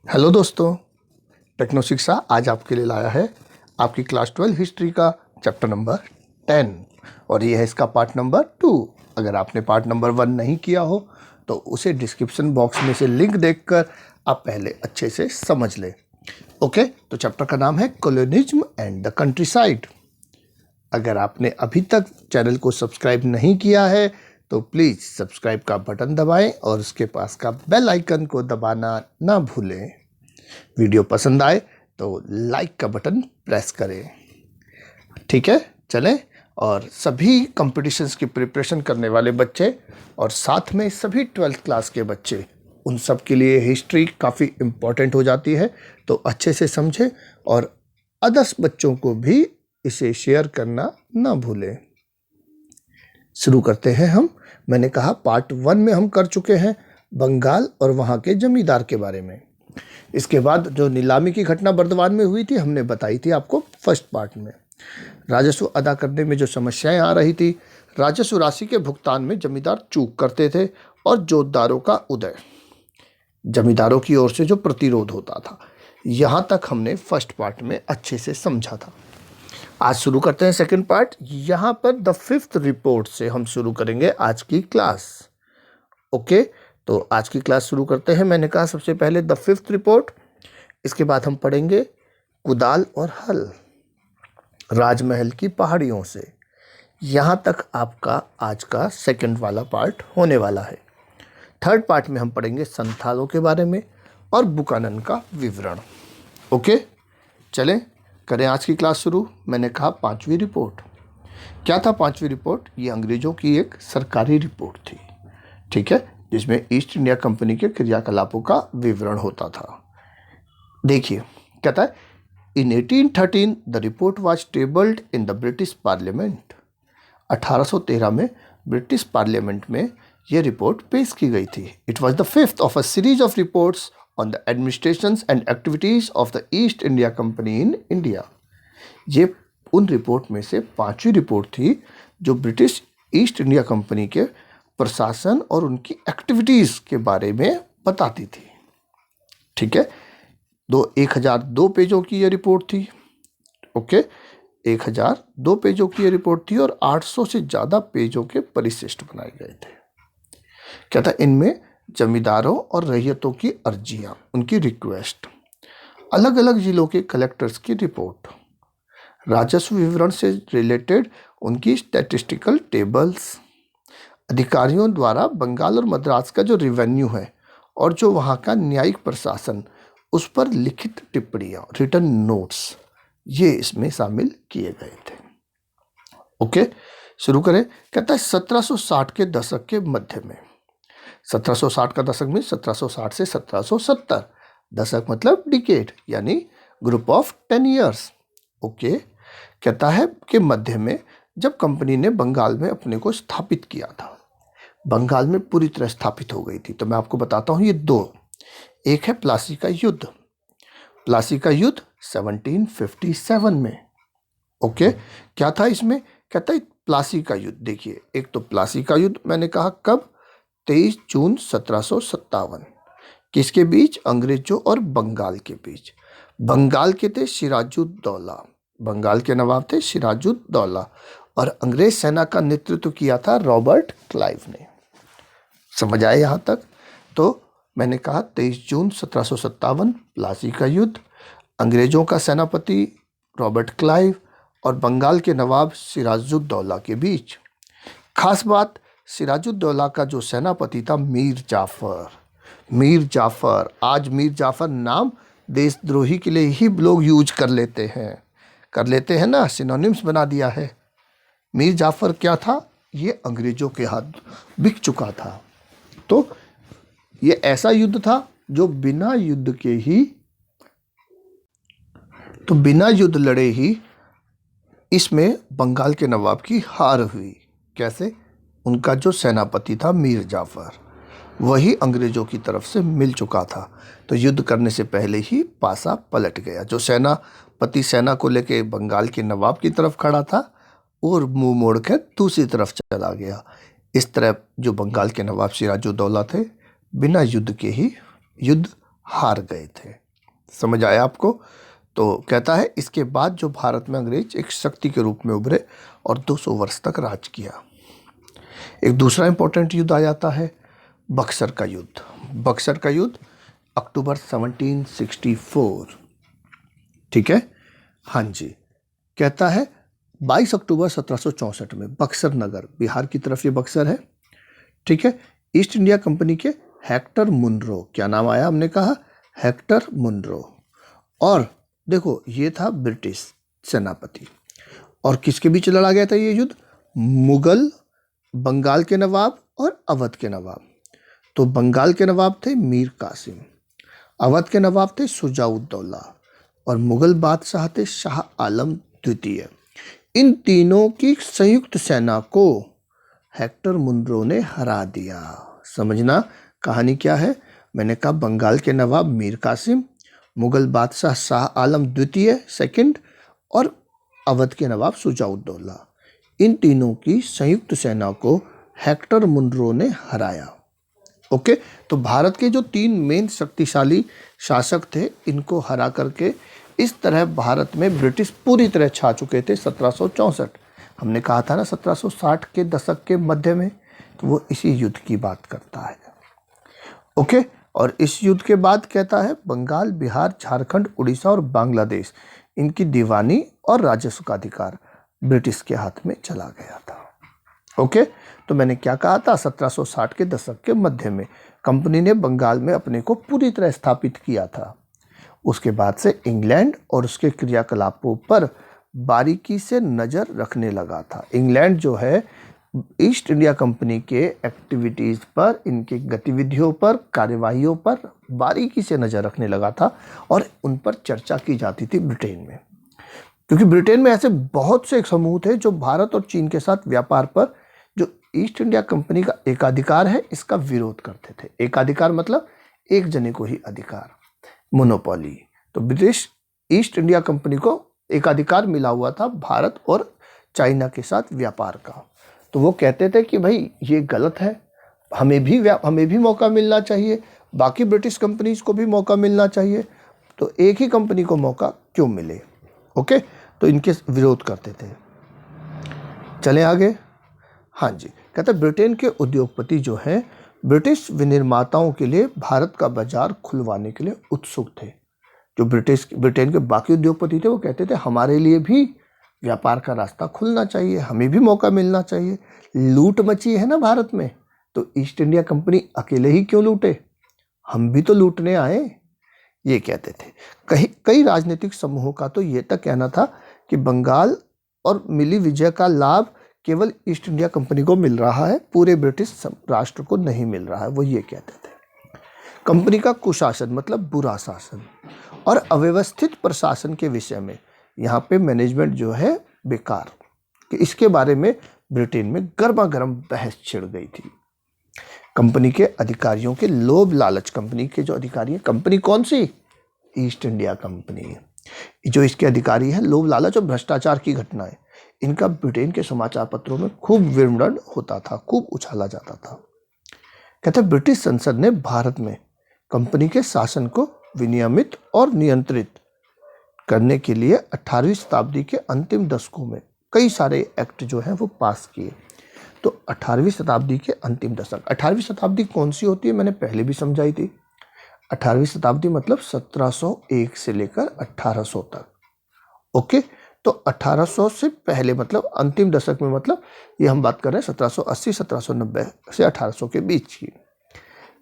Hello दोस्तों, techno शिक्षा आज आपके लिए लाया है आपकी क्लास 12 हिस्ट्री का चैप्टर नंबर 10 और ये है इसका पार्ट नंबर 2। अगर आपने पार्ट नंबर 1 नहीं किया हो तो उसे डिस्क्रिप्शन बॉक्स में से लिंक देखकर आप पहले अच्छे से समझ लें। ओके, तो चैप्टर का नाम है कॉलोनिज्म एंड द कंट्रीसाइड। अगर आपने अभी तक चैनल को सब्सक्राइब नहीं किया है तो प्लीज़ सब्सक्राइब का बटन दबाएं और उसके पास का बेल आइकन को दबाना ना भूलें। वीडियो पसंद आए तो लाइक का बटन प्रेस करें। ठीक है, चलें। और सभी कॉम्पिटिशन्स की प्रिपरेशन करने वाले बच्चे और साथ में सभी 12th क्लास के बच्चे, उन सब के लिए हिस्ट्री काफ़ी इम्पोर्टेंट हो जाती है, तो अच्छे से समझें और अदर्स बच्चों को भी इसे शेयर करना ना भूलें। शुरू करते हैं हम। मैंने कहा पार्ट 1 में हम कर चुके हैं बंगाल और वहाँ के जमींदार के बारे में। इसके बाद जो नीलामी की घटना बर्दवान में हुई थी हमने बताई थी आपको फर्स्ट पार्ट में। राजस्व अदा करने में जो समस्याएं आ रही थी, राजस्व राशि के भुगतान में जमींदार चूक करते थे और जोतदारों का उदय, जमींदारों की ओर से जो प्रतिरोध होता था, यहाँ तक हमने फर्स्ट पार्ट में अच्छे से समझा था। आज शुरू करते हैं सेकंड पार्ट। यहाँ पर द 5th रिपोर्ट से हम शुरू करेंगे आज की क्लास। ओके, तो आज की क्लास शुरू करते हैं। मैंने कहा सबसे पहले द 5th रिपोर्ट, इसके बाद हम पढ़ेंगे कुदाल और हल, राजमहल की पहाड़ियों से। यहाँ तक आपका आज का सेकंड वाला पार्ट होने वाला है। थर्ड पार्ट में हम पढ़ेंगे संथालों के बारे में और बुकानन का विवरण। ओके, चलें करें आज की क्लास शुरू। मैंने कहा 5वीं रिपोर्ट। क्या था 5वीं रिपोर्ट? ये अंग्रेजों की एक सरकारी रिपोर्ट थी, ठीक है, जिसमें ईस्ट इंडिया कंपनी के क्रियाकलापों का विवरण होता था। देखिए, कहता है इन 1813 the report was tabled in the British parliament. 1813 में ब्रिटिश पार्लियामेंट में यह रिपोर्ट पेश की गई थी। It was the 5th of a series of reports on the administrations and activities of the East India Company in India। ये उन report में से 5वीं रिपोर्ट थी जो ब्रिटिश ईस्ट इंडिया कंपनी के प्रशासन और उनकी एक्टिविटीज़ के बारे में बताती थी। ठीक है, 1002 पेजों की ये रिपोर्ट थी। ओके, 1002 पेजों की ये रिपोर्ट थी और 800 से ज़्यादा पेजों के परिशिष्ट बनाए गए थे। क्या था इनमें? जमींदारों और रैयतों की अर्जियां, उनकी रिक्वेस्ट, अलग अलग जिलों के कलेक्टर्स की रिपोर्ट, राजस्व विवरण से रिलेटेड उनकी स्टैटिस्टिकल टेबल्स, अधिकारियों द्वारा बंगाल और मद्रास का जो रेवेन्यू है और जो वहाँ का न्यायिक प्रशासन, उस पर लिखित टिप्पणियाँ, रिटन नोट्स, ये इसमें शामिल किए गए थे। ओके, शुरू करें। कहता है 1760 के दशक के मध्य में, 1760 का दशक में 1760 से 1770, दशक मतलब डिकेड, यानी ग्रुप ऑफ 10 ईयर्स। ओके, कहता है कि मध्य में जब कंपनी ने बंगाल में अपने को स्थापित किया था, बंगाल में पूरी तरह स्थापित हो गई थी। तो मैं आपको बताता हूँ ये दो, एक है प्लासी का युद्ध। प्लासी का युद्ध 1757 में। ओके, क्या था इसमें? कहता है प्लासी का युद्ध। देखिए, एक तो प्लासी का युद्ध मैंने कहा कब? 23 जून 1757। किसके बीच? अंग्रेजों और बंगाल के बीच। बंगाल के थे सिराजुद्दौला, बंगाल के नवाब थे सिराजुद्दौला, और अंग्रेज सेना का नेतृत्व किया था रॉबर्ट क्लाइव ने। समझ आए यहाँ तक? तो मैंने कहा 23 जून 1757 प्लासी का युद्ध, अंग्रेजों का सेनापति रॉबर्ट क्लाइव और बंगाल के नवाब सिराजुद्दौला के बीच। खास बात, सिराजुद्दौला का जो सेनापति था मीर जाफ़र। मीर जाफ़र, आज मीर जाफ़र नाम देशद्रोही के लिए ही लोग यूज कर लेते हैं ना, सिनोनिम्स बना दिया है। मीर जाफ़र क्या था? ये अंग्रेजों के हाथ बिक चुका था। तो ये ऐसा युद्ध था जो बिना युद्ध लड़े ही इसमें बंगाल के नवाब की हार हुई। कैसे? उनका जो सेनापति था मीर जाफ़र, वही अंग्रेजों की तरफ से मिल चुका था, तो युद्ध करने से पहले ही पासा पलट गया। जो सेनापति सेना को लेके बंगाल के नवाब की तरफ खड़ा था और मुंह मोड़ के दूसरी तरफ चला गया। इस तरह जो बंगाल के नवाब सिराजुद्दौला थे, बिना युद्ध के ही युद्ध हार गए थे। समझ आया आपको? तो कहता है इसके बाद जो भारत में अंग्रेज एक शक्ति के रूप में उभरे और 200 वर्ष तक राज किया। एक दूसरा इंपॉर्टेंट युद्ध आ जाता है बक्सर का युद्ध। बक्सर का युद्ध अक्टूबर 1764, ठीक है। हाँ जी, कहता है 22 अक्टूबर 1764 में बक्सर नगर, बिहार की तरफ ये बक्सर है, ठीक है। ईस्ट इंडिया कंपनी के हेक्टर मुनरो, क्या नाम आया हमने कहा, हेक्टर मुनरो। और देखो ये था ब्रिटिश सेनापति। और किसके बीच लड़ा गया था ये युद्ध, मुगल, बंगाल के नवाब और अवध के नवाब। तो बंगाल के नवाब थे मीर कासिम, अवध के नवाब थे शुजाउद्दौला और मुगल बादशाह थे शाह आलम द्वितीय। इन तीनों की संयुक्त सेना को हेक्टर मुनरो ने हरा दिया। समझना कहानी क्या है, मैंने कहा बंगाल के नवाब मीर कासिम, मुगल बादशाह शाह आलम द्वितीय सेकंड और अवध के नवाब शुजाउद्दौला, इन तीनों की संयुक्त सेना को हेक्टर मुनरो ने हराया। ओके, तो भारत के जो 3 मेन शक्तिशाली शासक थे इनको हरा करके इस तरह भारत में ब्रिटिश पूरी तरह छा चुके थे 1764। हमने कहा था ना 1760 के दशक के मध्य में, तो वो इसी युद्ध की बात करता है। ओके, और इस युद्ध के बाद कहता है बंगाल, बिहार, झारखंड, उड़ीसा और बांग्लादेश, इनकी दीवानी और राजस्व का अधिकार ब्रिटिश के हाथ में चला गया था। ओके, तो मैंने क्या कहा था, 1760 के दशक के मध्य में कंपनी ने बंगाल में अपने को पूरी तरह स्थापित किया था। उसके बाद से इंग्लैंड और उसके क्रियाकलापों पर बारीकी से नज़र रखने लगा था। इंग्लैंड जो है ईस्ट इंडिया कंपनी के एक्टिविटीज़ पर, इनके गतिविधियों पर, कार्यवाहियों पर बारीकी से नज़र रखने लगा था और उन पर चर्चा की जाती थी ब्रिटेन में, क्योंकि ब्रिटेन में ऐसे बहुत से समूह थे जो भारत और चीन के साथ व्यापार पर जो ईस्ट इंडिया कंपनी का एकाधिकार है इसका विरोध करते थे। एकाधिकार मतलब एक जने को ही अधिकार, मोनोपोली। तो ब्रिटिश ईस्ट इंडिया कंपनी को एकाधिकार मिला हुआ था भारत और चाइना के साथ व्यापार का। तो वो कहते थे कि भाई ये गलत है, हमें भी मौका मिलना चाहिए, बाकी ब्रिटिश कंपनीज को भी मौका मिलना चाहिए, तो एक ही कंपनी को मौका क्यों मिले। ओके, तो इनके विरोध करते थे। चले आगे। हाँ जी, कहते ब्रिटेन के उद्योगपति जो हैं ब्रिटिश विनिर्माताओं के लिए भारत का बाजार खुलवाने के लिए उत्सुक थे। जो ब्रिटेन के बाकी उद्योगपति थे वो कहते थे हमारे लिए भी व्यापार का रास्ता खुलना चाहिए, हमें भी मौका मिलना चाहिए। लूट मची है ना भारत में, तो ईस्ट इंडिया कंपनी अकेले ही क्यों लूटे, हम भी तो लूटने आए, ये कहते थे। कई राजनीतिक समूहों का तो ये तक कहना था कि बंगाल और मिली विजय का लाभ केवल ईस्ट इंडिया कंपनी को मिल रहा है, पूरे ब्रिटिश राष्ट्र को नहीं मिल रहा है, वो ये कहते थे। कंपनी का कुशासन मतलब बुरा शासन और अव्यवस्थित प्रशासन के विषय में यहाँ पे मैनेजमेंट जो है बेकार, कि इसके बारे में ब्रिटेन में गर्मा गर्म बहस छिड़ गई थी। कंपनी के अधिकारियों के लोभ लालच, कंपनी के जो अधिकारी हैं, कंपनी कौन सी, ईस्ट इंडिया कंपनी, जो इसके अधिकारी हैं, लोभ लालच और भ्रष्टाचार की घटनाएं, इनका ब्रिटेन के समाचार पत्रों में खूब विवरण होता था, खूब उछाला जाता था। कहते ब्रिटिश संसद ने भारत में कंपनी के शासन को विनियमित और नियंत्रित करने के लिए 18वीं शताब्दी के अंतिम दशकों में कई सारे एक्ट जो हैं वो पास किए। तो 18वीं शताब्दी के अंतिम दशक, 18वीं शताब्दी कौन सी होती है मैंने पहले भी समझाई थी। 18वीं शताब्दी मतलब 1701 से लेकर 1800 तक। ओके, तो 1800 से पहले मतलब अंतिम दशक में, मतलब ये हम बात कर रहे हैं 1780 1790 से 1800 के बीच की।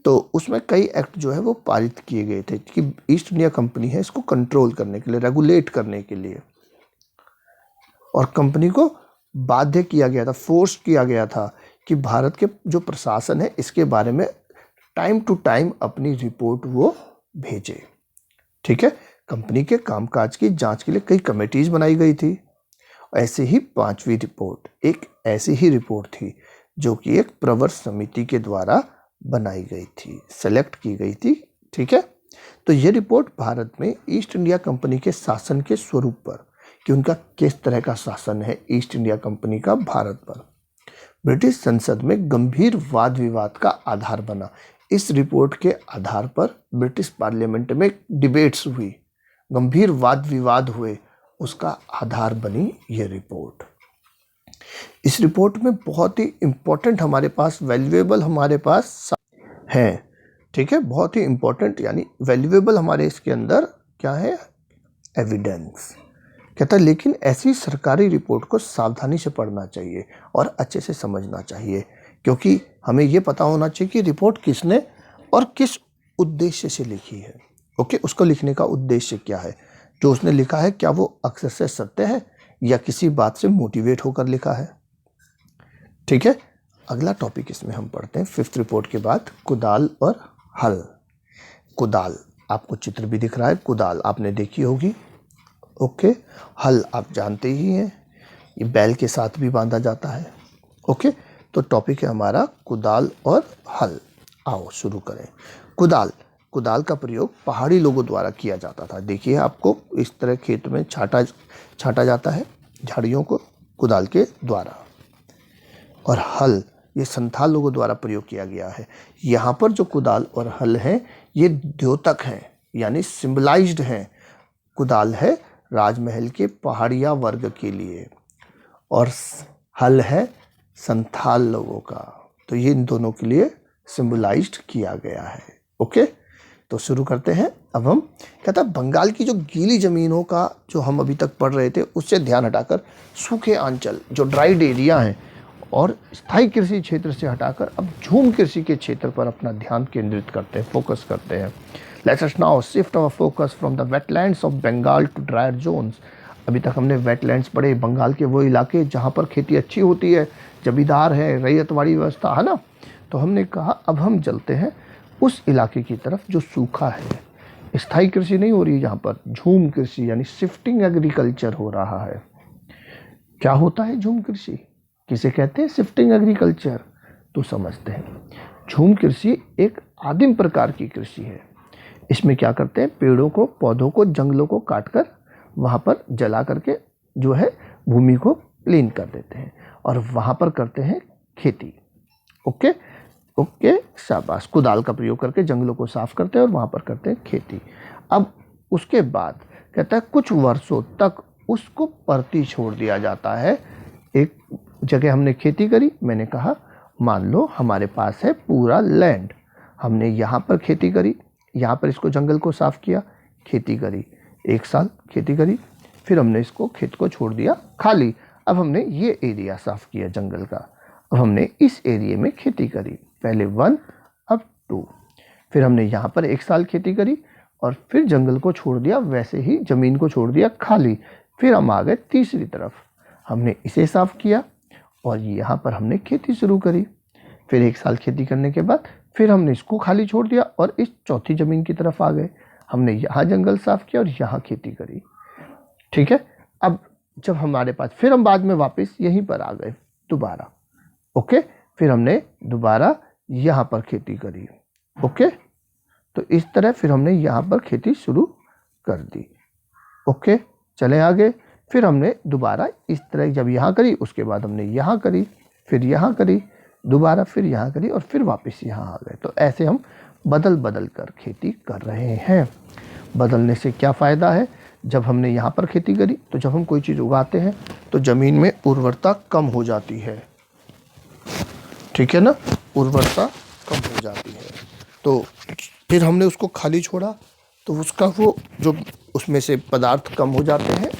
तो उसमें कई एक्ट जो है वो पारित किए गए थे कि ईस्ट इंडिया कंपनी है इसको कंट्रोल करने के लिए, रेगुलेट करने के लिए, और कंपनी को बाध्य किया गया था, फोर्स किया गया था कि भारत के जो प्रशासन है इसके बारे में टाइम टू टाइम अपनी रिपोर्ट वो भेजे। ठीक है, कंपनी के कामकाज की जांच के लिए कई कमेटीज बनाई गई थी। ऐसे ही 5वीं रिपोर्ट एक ऐसी ही रिपोर्ट थी जो कि एक प्रवर समिति के द्वारा बनाई गई थी, सेलेक्ट की गई थी। ठीक है, तो ये रिपोर्ट भारत में ईस्ट इंडिया कंपनी के शासन के स्वरूप पर, कि उनका किस तरह का शासन है ईस्ट इंडिया कंपनी का भारत पर, ब्रिटिश संसद में गंभीर वाद विवाद का आधार बना। इस रिपोर्ट के आधार पर ब्रिटिश पार्लियामेंट में डिबेट्स हुई, गंभीर वाद विवाद हुए, उसका आधार बनी ये रिपोर्ट। इस रिपोर्ट में बहुत ही इम्पोर्टेंट हमारे पास वैल्यूएबल हमारे पास हैं, ठीक है, बहुत ही इम्पोर्टेंट यानी वैल्यूएबल हमारे इसके अंदर क्या है, एविडेंस। कहता है लेकिन ऐसी सरकारी रिपोर्ट को सावधानी से पढ़ना चाहिए और अच्छे से समझना चाहिए, क्योंकि हमें ये पता होना चाहिए कि रिपोर्ट किसने और किस उद्देश्य से लिखी है। ओके, उसको लिखने का उद्देश्य क्या है, जो उसने लिखा है क्या वो अक्षर से सत्य है या किसी बात से मोटिवेट होकर लिखा है। ठीक है, अगला टॉपिक इसमें हम पढ़ते हैं 5th रिपोर्ट के बाद, कुदाल और हल। कुदाल आपको चित्र भी दिख रहा है, कुदाल आपने देखी होगी। ओके, हल आप जानते ही हैं, ये बैल के साथ भी बांधा जाता है। ओके, तो टॉपिक है हमारा कुदाल और हल। आओ शुरू करें। कुदाल, कुदाल का प्रयोग पहाड़ी लोगों द्वारा किया जाता था। देखिए आपको इस तरह खेत में छाटा जाता है झाड़ियों को कुदाल के द्वारा। और हल ये संथाल लोगों द्वारा प्रयोग किया गया है। यहाँ पर जो कुदाल और हल हैं ये द्योतक हैं, यानी सिंबलाइज्ड हैं। कुदाल है राजमहल के पहाड़िया वर्ग के लिए और हल है संथाल लोगों का, तो ये इन दोनों के लिए सिंबलाइज्ड किया गया है। ओके, तो शुरू करते हैं। अब हम कहता है बंगाल की जो गीली ज़मीनों का जो हम अभी तक पढ़ रहे थे उससे ध्यान हटाकर सूखे अंचल जो ड्राइड एरिया हैं और स्थायी कृषि क्षेत्र से हटाकर अब झूम कृषि के क्षेत्र पर अपना ध्यान केंद्रित करते हैं, फोकस करते हैं। Let's us now shift our focus from the wetlands of Bengal to dryer zones. अभी तक हमने वेटलैंड्स पढ़े, बंगाल के वो इलाके जहाँ पर खेती अच्छी होती है, जमींदार है, रैयतवाड़ी व्यवस्था है ना। तो हमने कहा अब हम चलते हैं उस इलाके की तरफ जो सूखा है, स्थायी कृषि नहीं हो रही, जहाँ पर झूम कृषि यानी शिफ्टिंग एग्रीकल्चर हो रहा है। क्या होता है झूम कृषि, किसे कहते हैं शिफ्टिंग एग्रीकल्चर, तो समझते हैं। झूम कृषि एक आदिम प्रकार की कृषि है। इसमें क्या करते हैं, पेड़ों को, पौधों को, जंगलों को काटकर वहाँ पर जला करके जो है भूमि को प्लेन कर देते हैं और वहाँ पर करते हैं खेती। ओके ओके, शाबाश। कुदाल का प्रयोग करके जंगलों को साफ करते हैं और वहाँ पर करते हैं खेती। अब उसके बाद कहता है कुछ वर्षों तक उसको परती छोड़ दिया जाता है। एक जगह हमने खेती करी, मैंने कहा मान लो हमारे पास है पूरा लैंड, हमने यहाँ पर खेती करी, यहाँ पर इसको जंगल को साफ किया, खेती करी, 1 साल खेती करी, फिर हमने इसको खेत को छोड़ दिया खाली। अब हमने ये एरिया साफ किया जंगल का, अब हमने इस एरिया में खेती करी, पहले 1 अब 2, फिर हमने यहाँ पर 1 साल खेती करी और फिर जंगल को छोड़ दिया, वैसे ही ज़मीन को छोड़ दिया खाली। फिर हम आ गए तीसरी तरफ, हमने इसे साफ किया और यहाँ पर हमने खेती शुरू करी। फिर 1 साल खेती करने के बाद फिर हमने इसको खाली छोड़ दिया और इस चौथी ज़मीन की तरफ आ गए, हमने यहाँ जंगल साफ किया और यहाँ खेती करी। ठीक है, अब जब हमारे पास फिर हम बाद में वापस यहीं पर आ गए दोबारा। ओके, फिर हमने दोबारा यहाँ पर खेती करी। ओके, तो इस तरह फिर हमने यहाँ पर खेती शुरू कर दी। ओके, चले आगे। फिर हमने दोबारा इस तरह जब यहाँ करी, उसके बाद हमने यहाँ करी, फिर यहाँ करी, दोबारा फिर यहाँ करी और फिर वापस यहाँ आ गए। तो ऐसे हम बदल बदल कर खेती कर रहे हैं। बदलने से क्या फ़ायदा है, जब हमने यहाँ पर खेती करी तो जब हम कोई चीज़ उगाते हैं तो ज़मीन में उर्वरता कम हो जाती है। ठीक है ना, उर्वरता कम हो जाती है। तो फिर हमने उसको खाली छोड़ा तो उसका वो जो उसमें से पदार्थ कम हो जाते हैं,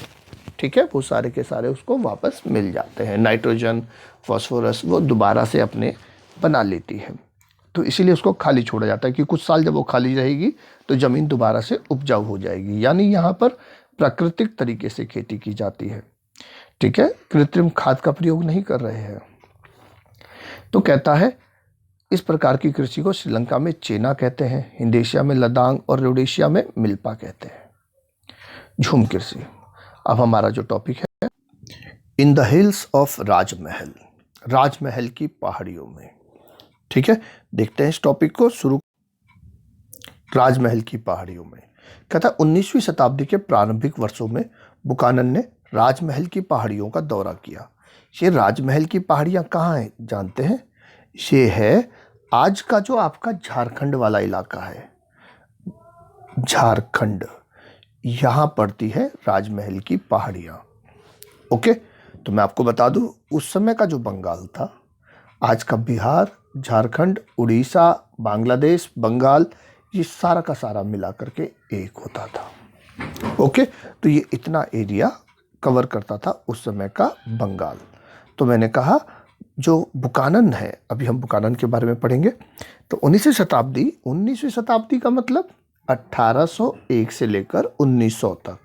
ठीक है, वो सारे के सारे उसको वापस मिल जाते हैं। नाइट्रोजन, फास्फोरस वो दोबारा से अपने बना लेती है। तो इसीलिए उसको खाली छोड़ा जाता है कि कुछ साल जब वो खाली रहेगी तो ज़मीन दोबारा से उपजाऊ हो जाएगी। यानी यहाँ पर प्राकृतिक तरीके से खेती की जाती है। ठीक है, कृत्रिम खाद का प्रयोग नहीं कर रहे हैं। तो कहता है इस प्रकार की कृषि को श्रीलंका में चेना कहते हैं, इंडोनेशिया में लदांग और रोडेशिया में मिल्पा कहते हैं। झूम कृषि। अब हमारा जो टॉपिक है इन द हिल्स ऑफ राजमहल, राजमहल की पहाड़ियों में। ठीक है, देखते हैं इस टॉपिक को शुरू। राजमहल की पहाड़ियों में कहता 19वीं शताब्दी के प्रारंभिक वर्षों में बुकानन ने राजमहल की पहाड़ियों का दौरा किया। ये राजमहल की पहाड़ियाँ कहाँ हैं जानते हैं, ये है आज का जो आपका झारखंड वाला इलाका है, झारखंड, यहाँ पड़ती है राजमहल की पहाड़ियाँ। ओके, तो मैं आपको बता दूं, उस समय का जो बंगाल था, आज का बिहार, झारखंड, उड़ीसा, बांग्लादेश, बंगाल, ये सारा का सारा मिला करके एक होता था। ओके, तो ये इतना एरिया कवर करता था उस समय का बंगाल। तो मैंने कहा जो बुकानन है, अभी हम बुकानन के बारे में पढ़ेंगे। तो 19वीं शताब्दी का मतलब 1801 से लेकर 1900 तक।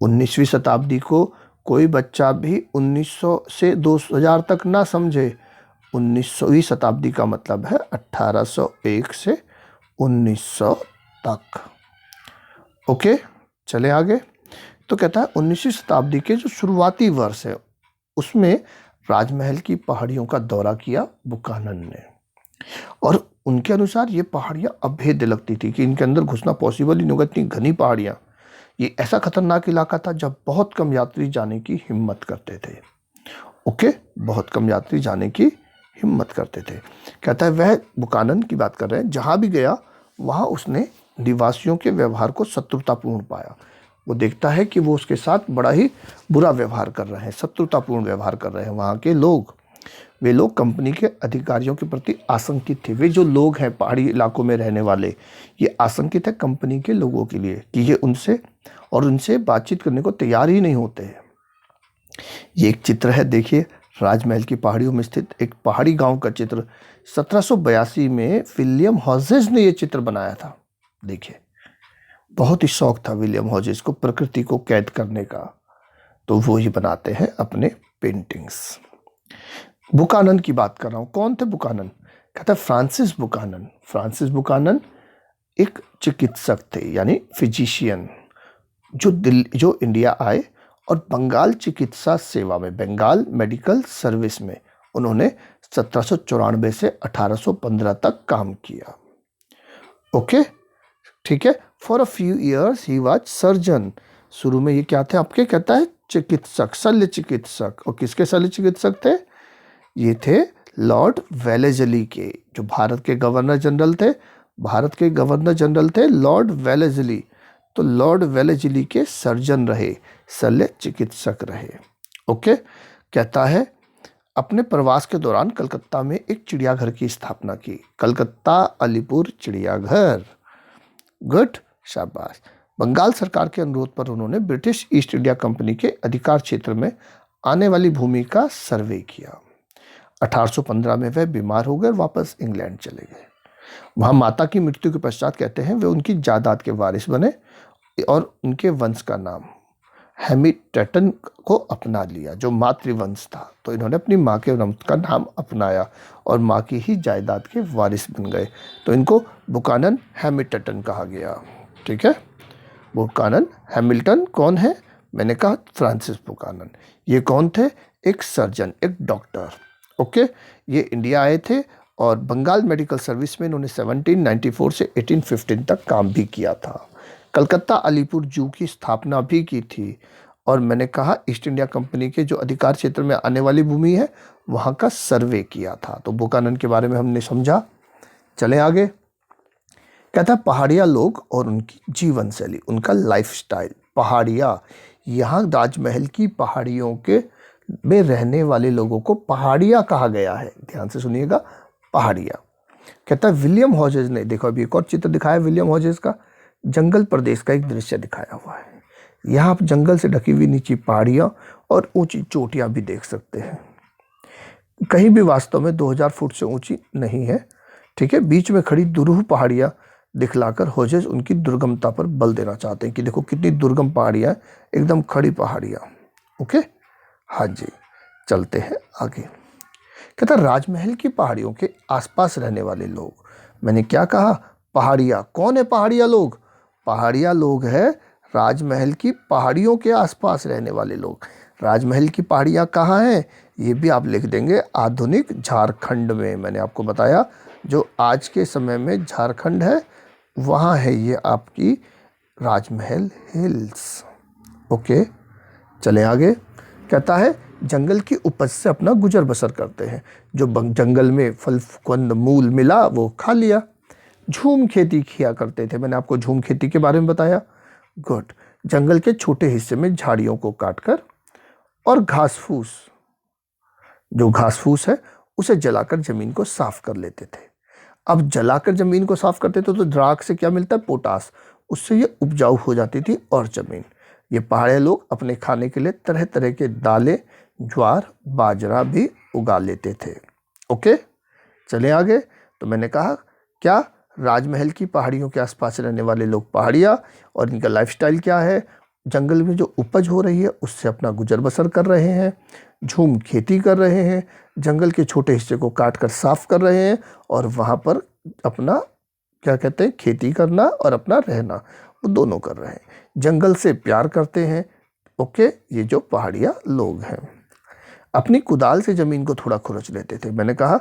19वीं शताब्दी को कोई बच्चा भी 1900 से 2000 तक ना समझे। 19वीं शताब्दी का मतलब है 1801 से 1900 तक। ओके, चले आगे। तो कहता है 19वीं शताब्दी के जो शुरुआती वर्ष है उसमें राजमहल की पहाड़ियों का दौरा किया बुकानन ने, और उनके अनुसार ये पहाड़ियाँ अभेद्य लगती थी कि इनके अंदर घुसना पॉसिबल ही नहीं होगा, इतनी घनी पहाड़ियाँ। ये ऐसा खतरनाक इलाका था जब बहुत कम यात्री जाने की हिम्मत करते थे। ओके, बहुत कम यात्री जाने की हिम्मत करते थे। कहता है वह बुकानन की बात कर रहे हैं, जहाँ भी गया वहाँ उसने निवासियों के व्यवहार को शत्रुतापूर्ण पाया। वो देखता है कि वो उसके साथ बड़ा ही बुरा व्यवहार कर रहे हैं, शत्रुतापूर्ण व्यवहार कर रहे हैं वहाँ के लोग। वे लोग कंपनी के अधिकारियों के प्रति आशंकित थे। वे जो लोग हैं पहाड़ी इलाकों में रहने वाले, ये आशंकित है कंपनी के लोगों के लिए कि ये उनसे बातचीत करने को तैयार ही नहीं होते हैं। ये एक चित्र है, देखिए, राजमहल की पहाड़ियों में स्थित एक पहाड़ी गांव का चित्र। 1782 में विलियम हॉजेस ने ये चित्र बनाया था। देखिए, बहुत ही शौक था विलियम हॉजेस को प्रकृति को कैद करने का, तो वो ही बनाते हैं अपने पेंटिंग्स। बुकानन की बात कर रहा हूँ। कौन थे बुकानन? कहता है फ्रांसिस बुकानन। फ्रांसिस बुकानन एक चिकित्सक थे, यानी फिजिशियन, जो इंडिया आए और बंगाल चिकित्सा सेवा में, बंगाल मेडिकल सर्विस में उन्होंने 1794 से 1815 तक काम किया। ओके, ठीक है। For a few years he was surgeon. शुरू में ये क्या थे आपके? कहता है चिकित्सक, शल्य चिकित्सक। और किसके शल्य चिकित्सक थे? ये थे लॉर्ड वेलेस्ली के, जो भारत के गवर्नर जनरल थे। भारत के गवर्नर जनरल थे लॉर्ड वेलेस्ली। तो लॉर्ड वेलेस्ली के सर्जन रहे, शल्य चिकित्सक रहे। ओके, कहता है अपने प्रवास के दौरान कलकत्ता में एक चिड़ियाघर की स्थापना की। कलकत्ता अलीपुर चिड़ियाघर। गुड, शाबाश। बंगाल सरकार के अनुरोध पर उन्होंने ब्रिटिश ईस्ट इंडिया कंपनी के अधिकार क्षेत्र में आने वाली भूमि का सर्वे किया। 1815 में वह बीमार हो गए, वापस इंग्लैंड चले गए। वहाँ माता की मृत्यु के पश्चात कहते हैं वे उनकी जायदाद के वारिस बने और उनके वंश का नाम हैमिल्टन को अपना लिया, जो मातृवंश था। तो इन्होंने अपनी माँ के वंश का नाम अपनाया और माँ की ही जायदाद के वारिस बन गए। तो इनको बुकानन हैमिल्टन कहा गया। ठीक है, बुकानन हैमिल्टन कौन है? मैंने कहा फ्रांसिस बुकानन। ये कौन थे? एक सर्जन, एक डॉक्टर। ओके, ये इंडिया आए थे और बंगाल मेडिकल सर्विस में इन्होंने 1794 से 1815 तक काम भी किया था। कलकत्ता अलीपुर जू की स्थापना भी की थी। और मैंने कहा ईस्ट इंडिया कंपनी के जो अधिकार क्षेत्र में आने वाली भूमि है वहाँ का सर्वे किया था। तो बुकानन के बारे में हमने समझा। चले आगे। कहता है पहाड़िया लोग और उनकी जीवन शैली, उनका लाइफस्टाइल। पहाड़िया, यहाँ राजमहल की पहाड़ियों के में रहने वाले लोगों को पहाड़िया कहा गया है। ध्यान से सुनिएगा, पहाड़िया। कहता है विलियम हॉजेस ने, देखो अभी एक और चित्र दिखाया विलियम हॉजेस का, जंगल प्रदेश का एक दृश्य दिखाया हुआ है। यहाँ आप जंगल से ढकी हुई नीची पहाड़ियाँ और ऊंची चोटियाँ भी देख सकते हैं। कहीं भी वास्तव में 2000 फुट से ऊंची नहीं है। ठीक है, बीच में खड़ी दुरूह पहाड़ियाँ दिखलाकर हॉजेस उनकी दुर्गमता पर बल देना चाहते हैं कि देखो कितनी दुर्गम पहाड़ियाँ, एकदम खड़ी पहाड़ियाँ। ओके, हाँ जी, चलते हैं आगे। कहता राजमहल की पहाड़ियों के आसपास रहने वाले लोग। मैंने क्या कहा? पहाड़िया। कौन है पहाड़िया लोग? पहाड़िया लोग है राजमहल की पहाड़ियों के आसपास रहने वाले लोग। राजमहल की पहाड़ियाँ कहाँ हैं? ये भी आप लिख देंगे, आधुनिक झारखंड में। मैंने आपको बताया जो आज के समय में झारखंड है वहाँ है ये आपकी राजमहल हिल्स। ओके, चले आगे। कहता है जंगल की उपज से अपना गुजर बसर करते हैं। जो जंगल में फल कंद मूल मिला वो खा लिया। झूम खेती किया करते थे, मैंने आपको झूम खेती के बारे में बताया। गुड। जंगल के छोटे हिस्से में झाड़ियों को काटकर और घास फूस, जो घास फूस है उसे जलाकर जमीन को साफ कर लेते थे। अब जलाकर जमीन को साफ करते थे तो राख से क्या मिलता है? पोटास। उससे ये उपजाऊ हो जाती थी और जमीन। ये पहाड़ी लोग अपने खाने के लिए तरह तरह के दालें, ज्वार, बाजरा भी उगा लेते थे। ओके, चलें आगे। तो मैंने कहा क्या राजमहल की पहाड़ियों के आसपास रहने वाले लोग पहाड़िया और इनका लाइफस्टाइल क्या है? जंगल में जो उपज हो रही है उससे अपना गुजर बसर कर रहे हैं, झूम खेती कर रहे हैं, जंगल के छोटे हिस्से को काट कर साफ कर रहे हैं और वहाँ पर अपना क्या कहते हैं, खेती करना और अपना रहना, वो दोनों कर रहे हैं। जंगल से प्यार करते हैं। ओके, ये जो पहाड़िया लोग हैं अपनी कुदाल से ज़मीन को थोड़ा खुरच लेते थे। मैंने कहा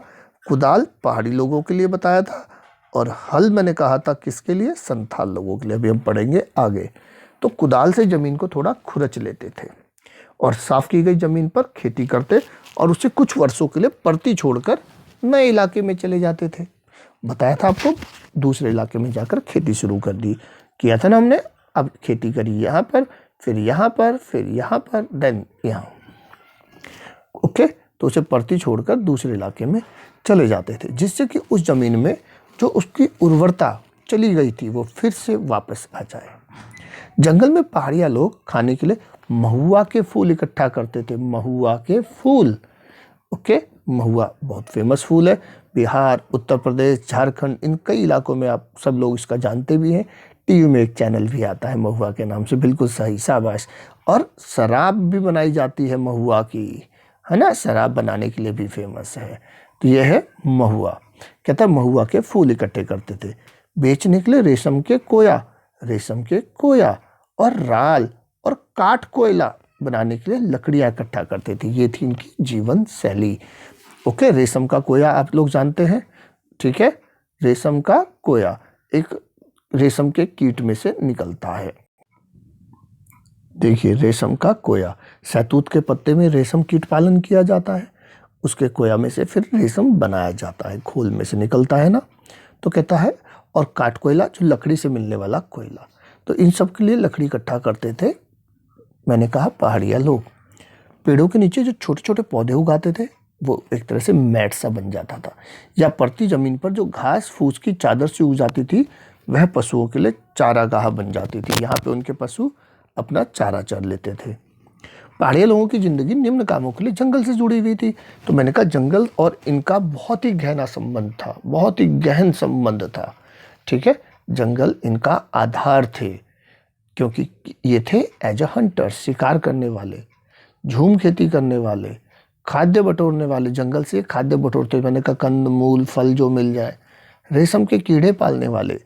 कुदाल पहाड़ी लोगों के लिए बताया था और हल मैंने कहा था किसके लिए? संथाल लोगों के लिए। अभी हम पढ़ेंगे आगे। तो कुदाल से ज़मीन को थोड़ा खुरच लेते थे और साफ़ की गई ज़मीन पर खेती करते और उसे कुछ वर्षों के लिए परती छोड़कर नए इलाके में चले जाते थे। बताया था आपको, दूसरे इलाके में जाकर खेती शुरू कर दी, किया था ना हमने। अब खेती करी यहाँ पर, फिर यहाँ पर, फिर यहाँ पर, देन यहाँ। ओके, तो उसे परती छोड़कर दूसरे इलाके में चले जाते थे, जिससे कि उस ज़मीन में जो उसकी उर्वरता चली गई थी वो फिर से वापस आ जाए। जंगल में पहाड़िया लोग खाने के लिए महुआ के फूल इकट्ठा करते थे। महुआ के फूल। ओके, महुआ बहुत फेमस फूल है। बिहार, उत्तर प्रदेश, झारखंड, इन कई इलाकों में आप सब लोग इसका जानते भी हैं। टीवी में एक चैनल भी आता है महुआ के नाम से। बिल्कुल सही, शाबाश। और शराब भी बनाई जाती है महुआ की, है ना। शराब बनाने के लिए भी फेमस है। तो यह है महुआ। कहता है महुआ के फूल इकट्ठे करते थे, बेचने के लिए रेशम के कोया और राल और काठ कोयला बनाने के लिए लकड़ियाँ इकट्ठा करते थे। ये थी इनकी जीवन शैली। ओके, रेशम का कोया आप लोग जानते हैं, ठीक है। रेशम का कोया एक रेशम के कीट में से निकलता है। देखिए, रेशम का कोया, शहतूत के पत्ते में रेशम कीट पालन किया जाता है, उसके कोया में से फिर रेशम बनाया जाता है, खोल में से निकलता है ना। तो कहता है और काठ कोयला, जो लकड़ी से मिलने वाला कोयला। तो इन सब के लिए लकड़ी इकट्ठा करते थे। मैंने कहा पहाड़िया लोग पेड़ों के नीचे जो छोटे छोटे पौधे उगाते थे वो एक तरह से मैट सा बन जाता था, या पड़ती ज़मीन पर जो घास फूस की चादर से उग जाती थी वह पशुओं के लिए चारागाह बन जाती थी। यहाँ पे उनके पशु अपना चारा चर लेते थे। पहाड़िया लोगों की ज़िंदगी निम्न कामों के लिए जंगल से जुड़ी हुई थी। तो मैंने कहा जंगल और इनका बहुत ही गहरा संबंध था, बहुत ही गहन संबंध था, ठीक है। जंगल इनका आधार थे, क्योंकि ये थे एज अ हंटर, शिकार करने वाले, झूम खेती करने वाले, खाद्य बटोरने वाले। जंगल से खाद्य बटोरते, मैंने कहा कंद मूल फल जो मिल जाए, रेशम के कीड़े पालने वाले,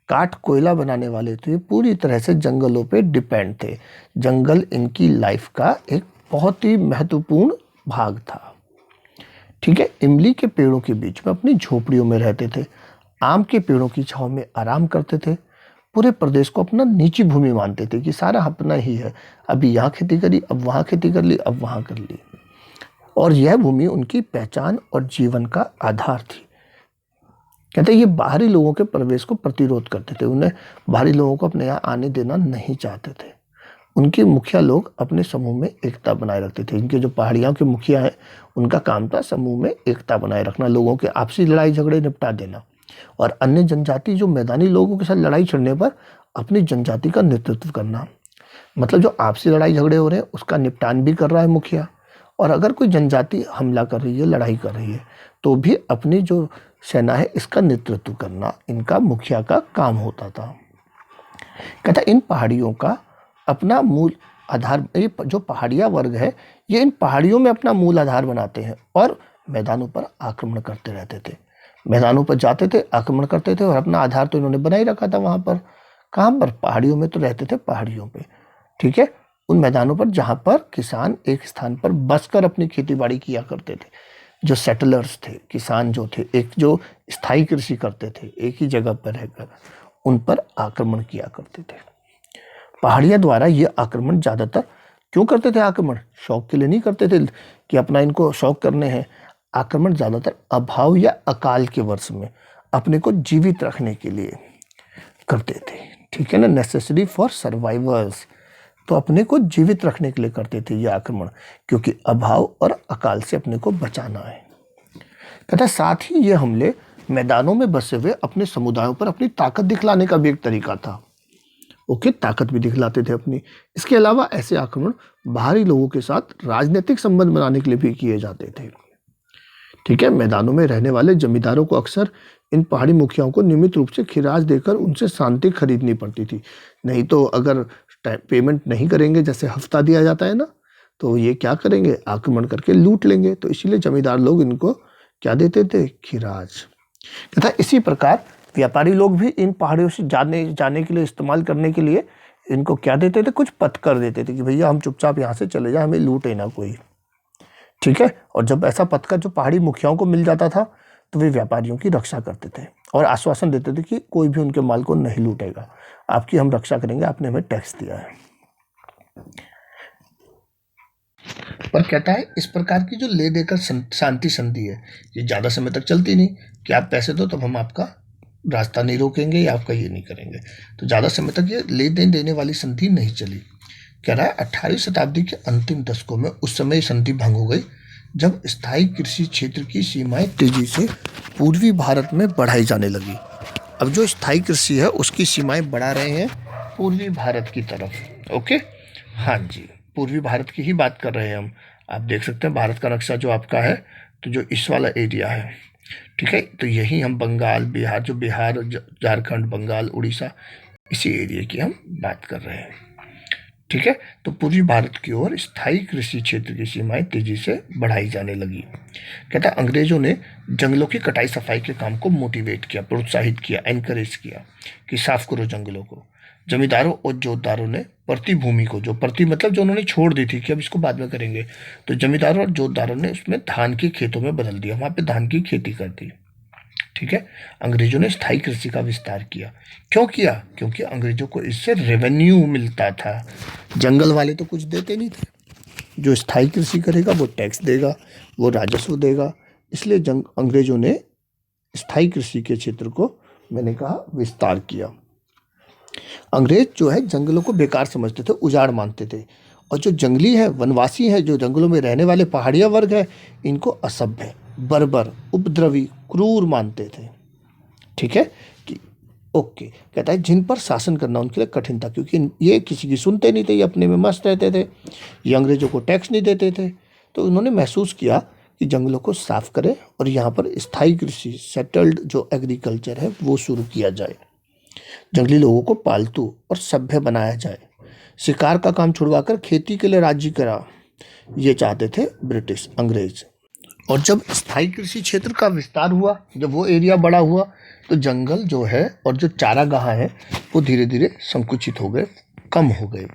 काठ कोयला बनाने वाले। तो ये पूरी तरह से जंगलों पे डिपेंड थे। जंगल इनकी लाइफ का एक बहुत ही महत्वपूर्ण भाग था, ठीक है। इमली के पेड़ों के बीच में अपनी झोपड़ियों में रहते थे, आम के पेड़ों की छांव में आराम करते थे। पूरे प्रदेश को अपना निजी भूमि मानते थे कि सारा अपना ही है, अभी यहाँ खेती करी, अब वहाँ खेती कर ली, अब वहाँ कर ली। और यह भूमि उनकी पहचान और जीवन का आधार थी। कहते ये बाहरी लोगों के प्रवेश को प्रतिरोध करते थे, उन्हें बाहरी लोगों को अपने यहाँ आने देना नहीं चाहते थे। उनके मुखिया लोग अपने समूह में एकता बनाए रखते थे। इनके जो पहाड़ियों के मुखिया हैं उनका काम था समूह में एकता बनाए रखना, लोगों के आपसी लड़ाई झगड़े निपटा देना, और अन्य जनजाति जो मैदानी लोगों के साथ लड़ाई छिड़ने पर अपनी जनजाति का नेतृत्व करना। मतलब जो आपसी लड़ाई झगड़े हो रहे हैं उसका निपटान भी कर रहा है मुखिया, और अगर कोई जनजाति हमला कर रही है, लड़ाई कर रही है, तो भी अपनी जो सेना है इसका नेतृत्व करना इनका मुखिया का काम होता था। कहता इन पहाड़ियों का अपना मूल आधार, ये जो पहाड़िया वर्ग है ये इन पहाड़ियों में अपना मूल आधार बनाते हैं और मैदानों पर आक्रमण करते रहते थे। मैदानों पर जाते थे, आक्रमण करते थे, और अपना आधार तो इन्होंने बना ही रखा था वहाँ पर। कहाँ पर? पहाड़ियों में तो रहते थे, पहाड़ियों पे, ठीक है। उन मैदानों पर जहाँ पर किसान एक स्थान पर बसकर अपनी खेती बाड़ी किया करते थे। जो सेटलर्स थे, किसान जो थे, एक जो स्थायी कृषि करते थे, एक ही जगह पर रहकर, उन पर आक्रमण किया करते थे। पहाड़िया द्वारा ये आक्रमण ज़्यादातर क्यों करते थे आक्रमण? शौक के लिए नहीं करते थे कि अपना इनको शौक करने हैं। आक्रमण ज़्यादातर अभाव या अकाल के वर्ष में अपने को जीवित रखने के लिए करते थे, ठीक है ना, नेसेसरी फॉर सर्वाइवर्स। तो अपने को जीवित रखने के लिए करते थे ये आक्रमण, क्योंकि अभाव और अकाल से अपने को बचाना है। कहता है साथ ही ये हमले मैदानों में बसे हुए अपने समुदायों पर अपनी ताकत दिखलाने का भी एक तरीका था। ओके, ताकत भी दिखलाते थे अपनी। इसके अलावा ऐसे आक्रमण बाहरी लोगों के साथ राजनीतिक संबंध बनाने के लिए भी किए जाते थे, ठीक है। मैदानों में रहने वाले जमींदारों को अक्सर इन पहाड़ी मुखियाओं को नियमित रूप से खिराज देकर उनसे शांति खरीदनी पड़ती थी। नहीं तो अगर पेमेंट नहीं करेंगे, जैसे हफ्ता दिया जाता है ना, तो ये क्या करेंगे, आक्रमण करके लूट लेंगे। तो इसीलिए जमींदार लोग इनको क्या देते थे, खिराज। कहता है इसी प्रकार व्यापारी लोग भी इन पहाड़ियों से जाने के लिए, इस्तेमाल करने के लिए इनको क्या देते थे, कुछ पथकर देते थे कि भैया हम चुपचाप यहाँ से चले जाए, हमें लूटे ना कोई, ठीक है। और जब ऐसा पथकर जो पहाड़ी मुखियाओं को मिल जाता था तो वे व्यापारियों की रक्षा करते थे और आश्वासन देते थे कि कोई भी उनके माल को नहीं लूटेगा, आपकी हम रक्षा करेंगे, आपने हमें टैक्स दिया है। पर कहता है इस प्रकार की जो ले देकर शांति संधि है, ये ज़्यादा समय तक चलती नहीं कि आप पैसे दो तब हम आपका रास्ता नहीं रोकेंगे या आपका ये नहीं करेंगे। तो ज़्यादा समय तक ये ले देने वाली संधि नहीं चली। कह रहा है 18वीं शताब्दी के अंतिम दशकों में उस समय संधि भंग हो गई जब स्थायी कृषि क्षेत्र की सीमाएं तेजी से पूर्वी भारत में बढ़ाई जाने लगी। अब जो स्थायी कृषि है उसकी सीमाएं बढ़ा रहे हैं पूर्वी भारत की तरफ। ओके, हाँ जी, पूर्वी भारत की ही बात कर रहे हैं हम। आप देख सकते हैं भारत का नक्शा जो आपका है, तो जो इस वाला एरिया है, ठीक है, तो यही हम बंगाल, बिहार, जो बिहार, झारखंड, बंगाल, उड़ीसा, इसी एरिया की हम बात कर रहे हैं, ठीक है। तो पूर्वी भारत की ओर स्थायी कृषि क्षेत्र की सीमाएं तेजी से बढ़ाई जाने लगी। कहता है अंग्रेजों ने जंगलों की कटाई सफाई के काम को मोटिवेट किया, प्रोत्साहित किया, एनकरेज किया कि साफ करो जंगलों को। जमींदारों और जोतदारों ने प्रति भूमि को, जो प्रति मतलब जो उन्होंने छोड़ दी थी कि अब इसको बाद में करेंगे, तो जमींदारों और जोतदारों ने उसमें धान के खेतों में बदल दिया, वहां पे धान की खेती कर दी, ठीक है। अंग्रेजों ने स्थायी कृषि का विस्तार किया। क्यों किया? क्योंकि अंग्रेजों को इससे रेवेन्यू मिलता था। जंगल वाले तो कुछ देते नहीं थे, जो स्थायी कृषि करेगा वो टैक्स देगा, वो राजस्व देगा। इसलिए अंग्रेजों ने स्थायी कृषि के क्षेत्र को, मैंने कहा, विस्तार किया। अंग्रेज जो है जंगलों को बेकार समझते थे, उजाड़ मानते थे, और जो जंगली है, वनवासी है, जो जंगलों में रहने वाले पहाड़िया वर्ग है, इनको असभ्य, बर्बर, उपद्रवी, क्रूर मानते थे, ठीक है कि ओके। कहता है जिन पर शासन करना उनके लिए कठिन था, क्योंकि ये किसी की सुनते नहीं थे, ये अपने में मस्त रहते थे, ये अंग्रेजों को टैक्स नहीं देते थे। तो उन्होंने महसूस किया कि जंगलों को साफ करें और यहाँ पर स्थायी कृषि, सेटल्ड जो एग्रीकल्चर है वो शुरू किया जाए, जंगली लोगों को पालतू और सभ्य बनाया जाए, शिकार का काम छुड़वाकर खेती के लिए राजी करा, ये चाहते थे ब्रिटिश, अंग्रेज। और जब स्थायी कृषि क्षेत्र का विस्तार हुआ, जब वो एरिया बड़ा हुआ, तो जंगल जो है और जो चारागाह है वो धीरे धीरे संकुचित हो गए, कम हो गए,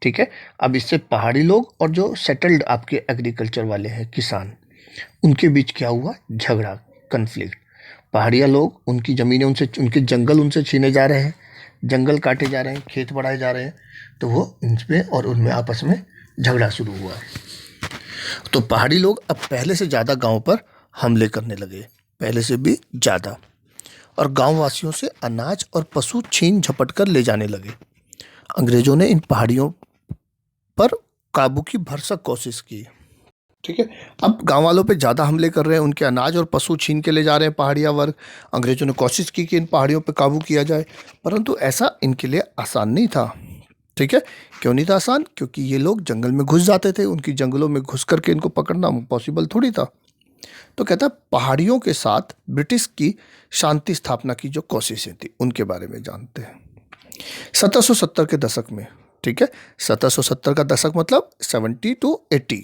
ठीक है। अब इससे पहाड़ी लोग और जो सेटल्ड आपके एग्रीकल्चर वाले हैं, किसान, उनके बीच क्या हुआ, झगड़ा, कन्फ्लिक्ट। पहाड़िया लोग, उनकी ज़मीनें उनसे, उनके जंगल उनसे छीने जा रहे हैं, जंगल काटे जा रहे हैं, खेत बढ़ाए जा रहे हैं, तो वो इनमें और उनमें आपस में झगड़ा शुरू हुआ। तो पहाड़ी लोग अब पहले से ज़्यादा गांव पर हमले करने लगे, पहले से भी ज़्यादा, और गांव वासियों से अनाज और पशु छीन झपट कर ले जाने लगे। अंग्रेजों ने इन पहाड़ियों पर काबू की भरसक कोशिश की, ठीक है। अब गांव वालों पे ज़्यादा हमले कर रहे हैं, उनके अनाज और पशु छीन के ले जा रहे हैं पहाड़िया वर्ग। अंग्रेजों ने कोशिश की कि इन पहाड़ियों पे काबू किया जाए, परंतु ऐसा इनके लिए आसान नहीं था, ठीक है। क्यों नहीं था आसान? क्योंकि ये लोग जंगल में घुस जाते थे, उनकी जंगलों में घुस करके इनको पकड़ना पॉसिबल थोड़ी था। तो कहता है पहाड़ियों के साथ ब्रिटिश की शांति स्थापना की जो कोशिशें थी उनके बारे में जानते हैं। 1770 के दशक में, ठीक है, 1770 का दशक मतलब 70 to 80,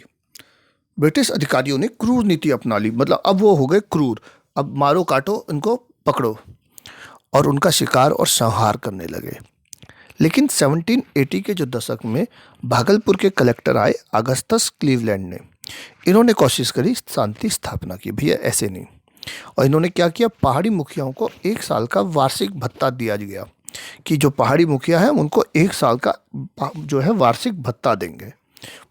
ब्रिटिश अधिकारियों ने क्रूर नीति अपना ली। मतलब अब वो हो गए क्रूर, अब मारो काटो, इनको पकड़ो, और उनका शिकार और संहार करने लगे। लेकिन 1780 के जो दशक में भागलपुर के कलेक्टर आए, अगस्टस क्लीवलैंड ने, इन्होंने कोशिश करी शांति स्थापना की, भैया ऐसे नहीं। और इन्होंने क्या किया, पहाड़ी मुखियाओं को 1 साल का वार्षिक भत्ता दिया गया, कि जो पहाड़ी मुखिया है उनको 1 साल का जो है वार्षिक भत्ता देंगे।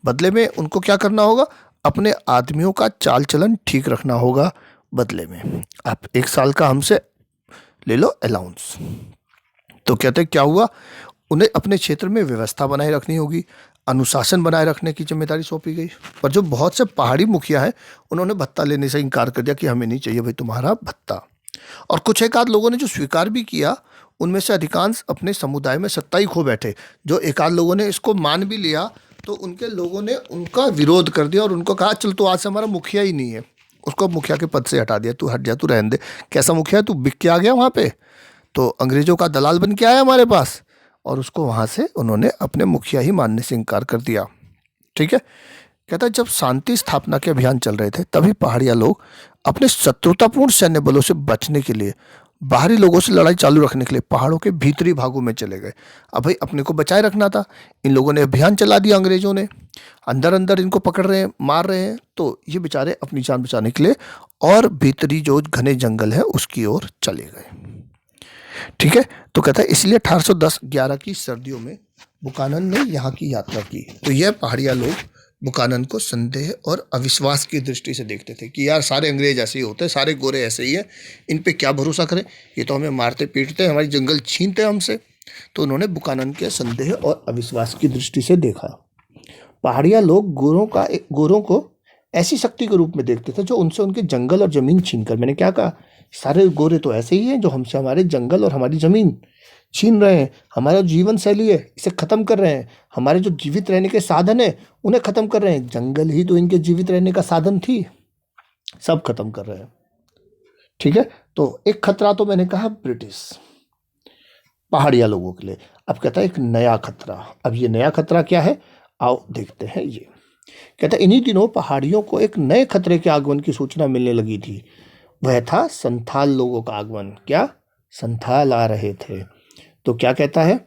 बदले में उनको क्या करना होगा, अपने आदमियों का चाल चलन ठीक रखना होगा। बदले में आप 1 साल का हमसे ले लो अलाउंस। तो कहते हैं क्या हुआ, उन्हें अपने क्षेत्र में व्यवस्था बनाए रखनी होगी, अनुशासन बनाए रखने की जिम्मेदारी सौंपी गई। पर जो बहुत से पहाड़ी मुखिया हैं, उन्होंने भत्ता लेने से इनकार कर दिया कि हमें नहीं चाहिए भाई तुम्हारा भत्ता। और कुछ एक आध लोगों ने जो स्वीकार भी किया, उनमें से अधिकांश अपने समुदाय में सत्ता ही खो बैठे। जो एक आध लोगों ने इसको मान भी लिया, तो उनके लोगों ने उनका विरोध कर दिया और उनको कहा चल तो आज से हमारा मुखिया ही नहीं है। उसको मुखिया के पद से हटा दिया, तू हट जा, तू रहने दे। कैसा मुखिया है, तू बिक के आ गया वहाँ पे, तो अंग्रेजों का दलाल बन के आया हमारे पास। और उसको वहाँ से उन्होंने अपने मुखिया ही मानने से इनकार कर दिया। ठीक है। कहता है जब शांति स्थापना के अभियान चल रहे थे, तभी पहाड़िया लोग अपने शत्रुतापूर्ण सैन्य बलों से बचने के लिए, बाहरी लोगों से लड़ाई चालू रखने के लिए पहाड़ों के भीतरी भागों में चले गए। अब भाई अपने को बचाए रखना था, इन लोगों ने अभियान चला दिया, अंग्रेजों ने अंदर अंदर इनको पकड़ रहे हैं, मार रहे हैं, तो ये बेचारे अपनी जान बचाने के लिए और भीतरी जो घने जंगल है उसकी ओर चले गए। ठीक है। तो कहता है इसलिए 1810-11 की सर्दियों में बुकानन ने यहाँ की यात्रा की। तो यह पहाड़िया लोग बुकानन को संदेह और अविश्वास की दृष्टि से देखते थे कि यार सारे अंग्रेज ऐसे ही होते हैं, सारे गोरे ऐसे ही हैं, इन पे क्या भरोसा करें, ये तो हमें मारते पीटते हैं, हमारी जंगल छीनते हैं हमसे। तो उन्होंने बुकानन के संदेह और अविश्वास की दृष्टि से देखा। पहाड़िया लोग गोरों को ऐसी शक्ति के रूप में देखते थे जो उनसे उनके जंगल और जमीन छीन कर, मैंने क्या कहा, सारे गोरे तो ऐसे ही हैं जो हमसे हमारे जंगल और हमारी जमीन छीन रहे हैं, हमारा जीवन शैली है इसे खत्म कर रहे हैं, हमारे जो जीवित रहने के साधन है उन्हें खत्म कर रहे हैं। जंगल ही तो इनके जीवित रहने का साधन थी, सब खत्म कर रहे हैं। ठीक है। तो एक खतरा तो मैंने कहा ब्रिटिश पहाड़िया लोगों के लिए। अब कहता है एक नया खतरा। अब ये नया खतरा क्या है, आओ देखते हैं। ये कहता है इन्हीं दिनों पहाड़ियों को एक नए खतरे के आगमन की सूचना मिलने लगी थी। वह था संथाल लोगों का आगमन। क्या, संथाल आ रहे थे। तो क्या कहता है,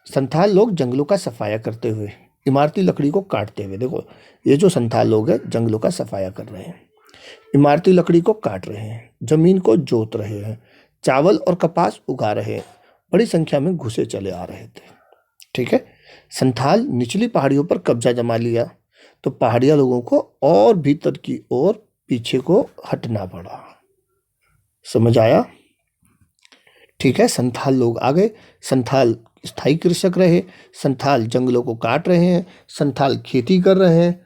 संथाल लोग जंगलों का सफाया करते हुए, इमारती लकड़ी को काटते हुए, देखो ये जो संथाल लोग हैं जंगलों का सफाया कर रहे हैं, इमारती लकड़ी को काट रहे हैं, जमीन को जोत रहे हैं, चावल और कपास उगा रहे हैं, बड़ी संख्या में घुसे चले आ रहे थे। ठीक है। संथाल निचली पहाड़ियों पर कब्जा जमा लिया, तो पहाड़िया लोगों को और भीतर की ओर पीछे को हटना पड़ा। समझ आया। ठीक है। संथाल लोग आ गए, संथाल स्थायी कृषक रहे, संथाल जंगलों को काट रहे हैं, संथाल खेती कर रहे हैं।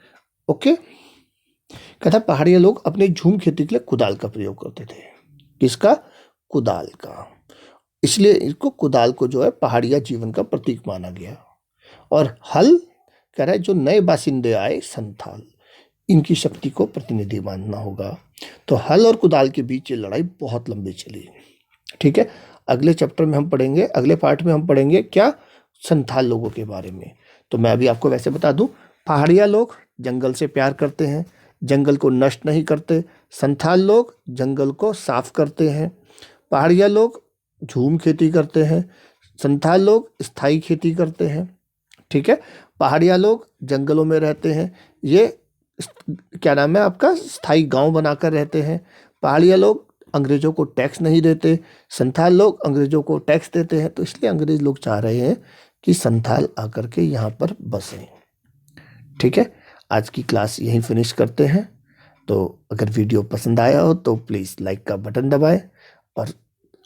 ओके। कहता पहाड़िया लोग अपने झूम खेती के लिए कुदाल का प्रयोग करते थे। किसका, कुदाल का। इसलिए इसको कुदाल को जो है पहाड़िया जीवन का प्रतीक माना गया। और हल कह रहा है जो नए बासिंदे आए संथाल, इनकी शक्ति को प्रतिनिधि मानना होगा। तो हल और कुदाल के बीच ये लड़ाई बहुत लंबी चली। ठीक है। अगले चैप्टर में हम पढ़ेंगे, अगले पार्ट में हम पढ़ेंगे क्या, संथाल लोगों के बारे में। तो मैं अभी आपको वैसे बता दूं, पहाड़िया लोग जंगल से प्यार करते हैं, जंगल को नष्ट नहीं करते। संथाल लोग जंगल को साफ करते हैं। पहाड़िया लोग झूम खेती करते हैं, संथाल लोग स्थायी खेती करते हैं। ठीक है। पहाड़िया लोग जंगलों में रहते हैं, ये क्या नाम है आपका, स्थायी गांव बनाकर रहते हैं। पहाड़िया लोग अंग्रेजों को टैक्स नहीं देते, संथाल लोग अंग्रेजों को टैक्स देते हैं। तो इसलिए अंग्रेज लोग चाह रहे हैं कि संथाल आकर के यहाँ पर बसें। ठीक है। आज की क्लास यहीं फिनिश करते हैं। तो अगर वीडियो पसंद आया हो तो प्लीज़ लाइक का बटन दबाएं। और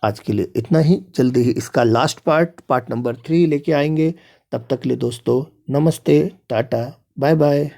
आज के लिए इतना ही, जल्दी ही इसका लास्ट पार्ट नंबर 3 लेके आएंगे। तब तक के लिए दोस्तों नमस्ते, टाटा, बाय बाय।